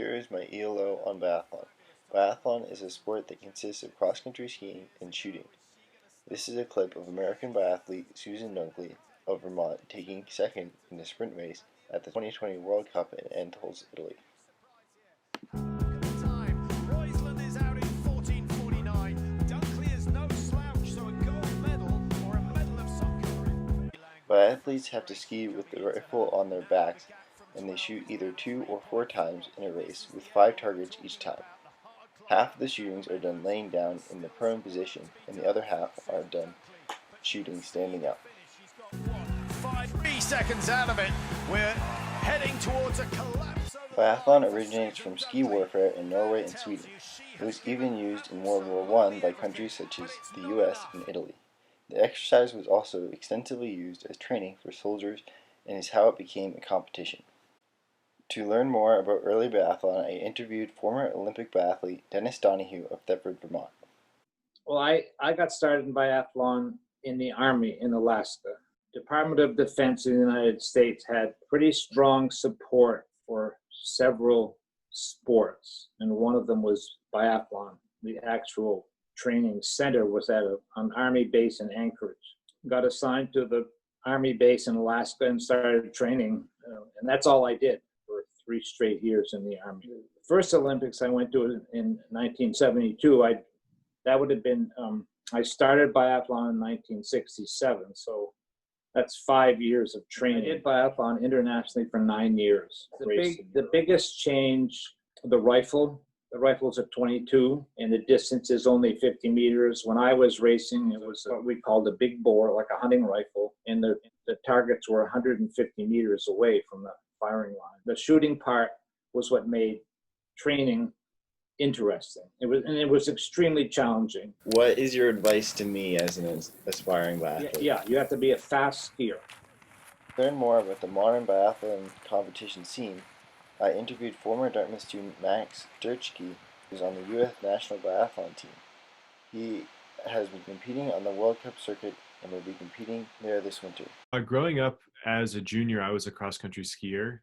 Here is my ELO on biathlon. Biathlon is a sport that consists of cross-country skiing and shooting. This is a clip of American biathlete Susan Dunkley of Vermont taking second in the sprint race at the 2020 World Cup in Antols, Italy. Biathletes have to ski with the rifle on their backs, and they shoot either 2 or 4 times in a race with 5 targets each time. Half of the shootings are done laying down in the prone position, and the other half are done shooting standing up. 3 seconds out of it, we're heading towards a collapse. Biathlon originates from ski warfare in Norway and Sweden. It was even used in World War I by countries such as the US and Italy. The exercise was also extensively used as training for soldiers and is how it became a competition. To learn more about early biathlon, I interviewed former Olympic biathlete Dennis Donahue of Thetford, Vermont. Well, I got started in biathlon in the Army in Alaska. Department of Defense in the United States had pretty strong support for several sports, and one of them was biathlon. The actual training center was at an Army base in Anchorage. Got assigned to the Army base in Alaska and started training, and that's all I did for 3 straight years in the Army. The first Olympics I went to in 1972, that would have been, I started biathlon in 1967, so that's 5 years of training. I did biathlon internationally for 9 years. The biggest change, the rifle's at 22, and the distance is only 50 meters. When I was racing, it was what we called a big bore, like a hunting rifle, and the targets were 150 meters away from the firing line. The shooting part was what made training interesting. It was extremely challenging. What is your advice to me as an aspiring biathlete? Yeah, you have to be a fast skier. To learn more about the modern biathlon competition scene, I interviewed former Dartmouth student Max Durchke, who's on the U.S. national biathlon team. He has been competing on the World Cup circuit and will be competing there this winter. Growing up as a junior, I was a cross-country skier,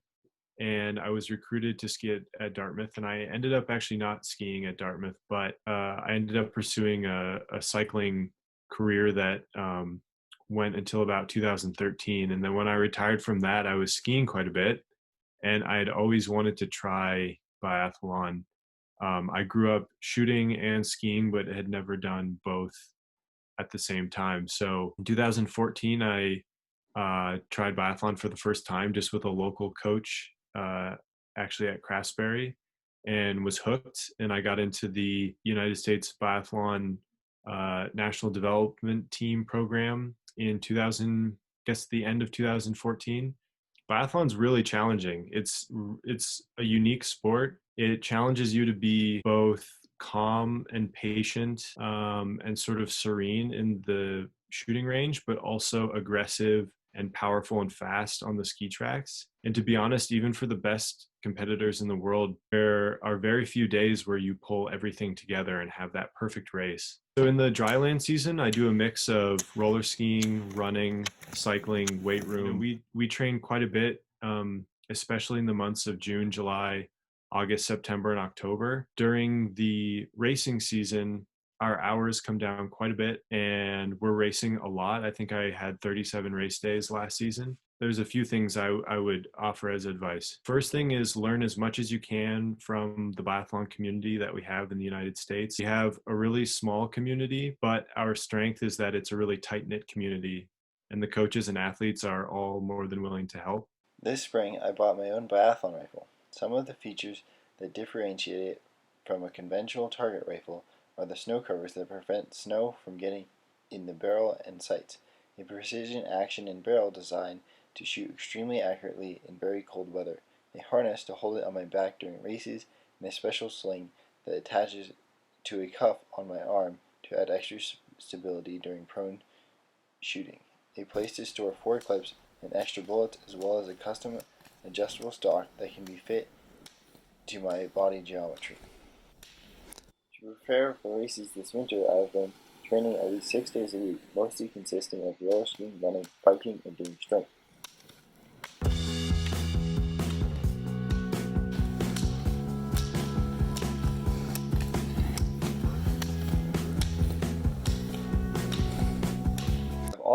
and I was recruited to ski at Dartmouth, and I ended up actually not skiing at Dartmouth, but I ended up pursuing a cycling career that went until about 2013, and then when I retired from that, I was skiing quite a bit, and I had always wanted to try biathlon. I grew up shooting and skiing, but had never done both at the same time. So in 2014, I tried biathlon for the first time just with a local coach, actually at Craftsbury, and was hooked. And I got into the United States Biathlon National Development Team program in the end of 2014. Biathlon's really challenging. It's a unique sport. It challenges you to be both calm and patient and sort of serene in the shooting range, but also aggressive and powerful and fast on the ski tracks. And to be honest, even for the best competitors in the world, there are very few days where you pull everything together and have that perfect race. So in the dryland season, I do a mix of roller skiing, running, cycling, weight room. We train quite a bit, especially in the months of June, July, August, September, and October. During the racing season, our hours come down quite a bit, and we're racing a lot. I think I had 37 race days last season. There's a few things I would offer as advice. First thing is learn as much as you can from the biathlon community that we have in the United States. We have a really small community, but our strength is that it's a really tight-knit community, and the coaches and athletes are all more than willing to help. This spring, I bought my own biathlon rifle. Some of the features that differentiate it from a conventional target rifle are the snow covers that prevent snow from getting in the barrel and sights, a precision action and barrel design to shoot extremely accurately in very cold weather, a harness to hold it on my back during races, and a special sling that attaches to a cuff on my arm to add extra stability during prone shooting, a place to store 4 clips and extra bullets, as well as a custom adjustable stock that can be fit to my body geometry. To prepare for races this winter, I have been training at least 6 days a week, mostly consisting of roller skiing, running, biking, and doing strength.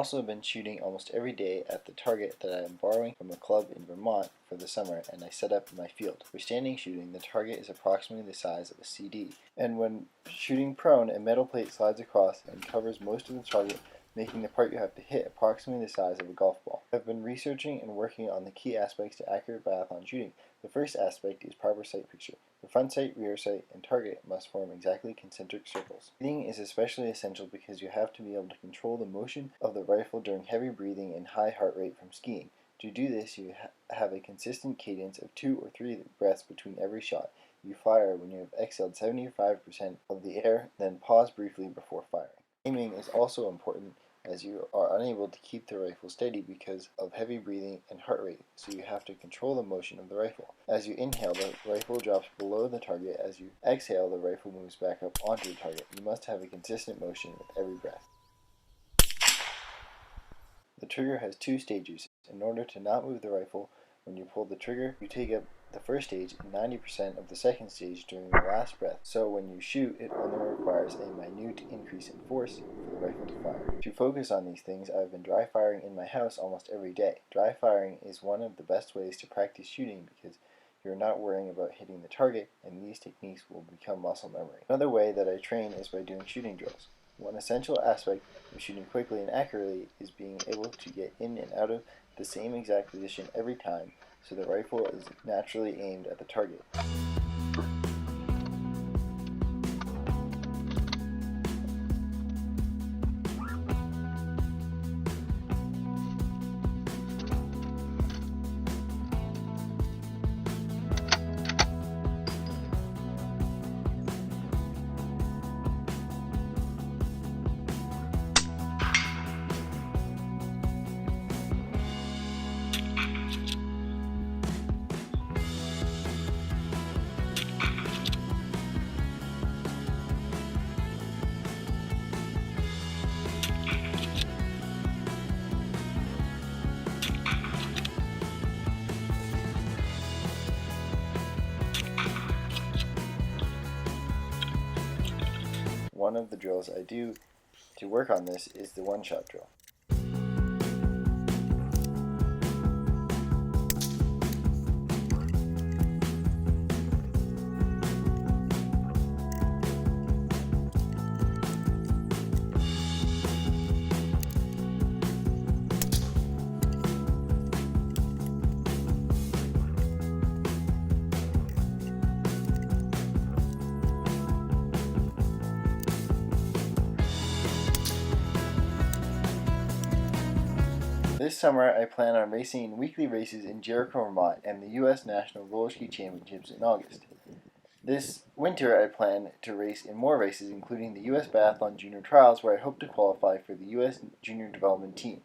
also been shooting almost every day at the target that I am borrowing from a club in Vermont for the summer, and I set up in my field. For standing shooting, the target is approximately the size of a CD, and when shooting prone, a metal plate slides across and covers most of the target, making the part you have to hit approximately the size of a golf ball. I've been researching and working on the key aspects to accurate biathlon shooting. The first aspect is proper sight picture. The front sight, rear sight, and target must form exactly concentric circles. Breathing is especially essential because you have to be able to control the motion of the rifle during heavy breathing and high heart rate from skiing. To do this, you have a consistent cadence of 2 or 3 breaths between every shot. You fire when you have exhaled 75% of the air, then pause briefly before firing. Aiming is also important, as you are unable to keep the rifle steady because of heavy breathing and heart rate, so you have to control the motion of the rifle. As you inhale, the rifle drops below the target. As you exhale, the rifle moves back up onto the target. You must have a consistent motion with every breath. The trigger has 2 stages. In order to not move the rifle when you pull the trigger, you take up the first stage and 90% of the second stage during the last breath, so when you shoot, it only requires a minute increase in force for the rifle to fire. To focus on these things, I've been dry firing in my house almost every day. Dry firing is one of the best ways to practice shooting because you're not worrying about hitting the target, and these techniques will become muscle memory. Another way that I train is by doing shooting drills. One essential aspect of shooting quickly and accurately is being able to get in and out of the same exact position every time, so the rifle is naturally aimed at the target. One of the drills I do to work on this is the one-shot drill. This summer, I plan on racing in weekly races in Jericho, Vermont, and the U.S. National Roller Ski Championships in August. This winter, I plan to race in more races, including the U.S. Biathlon Junior Trials, where I hope to qualify for the U.S. Junior Development Team.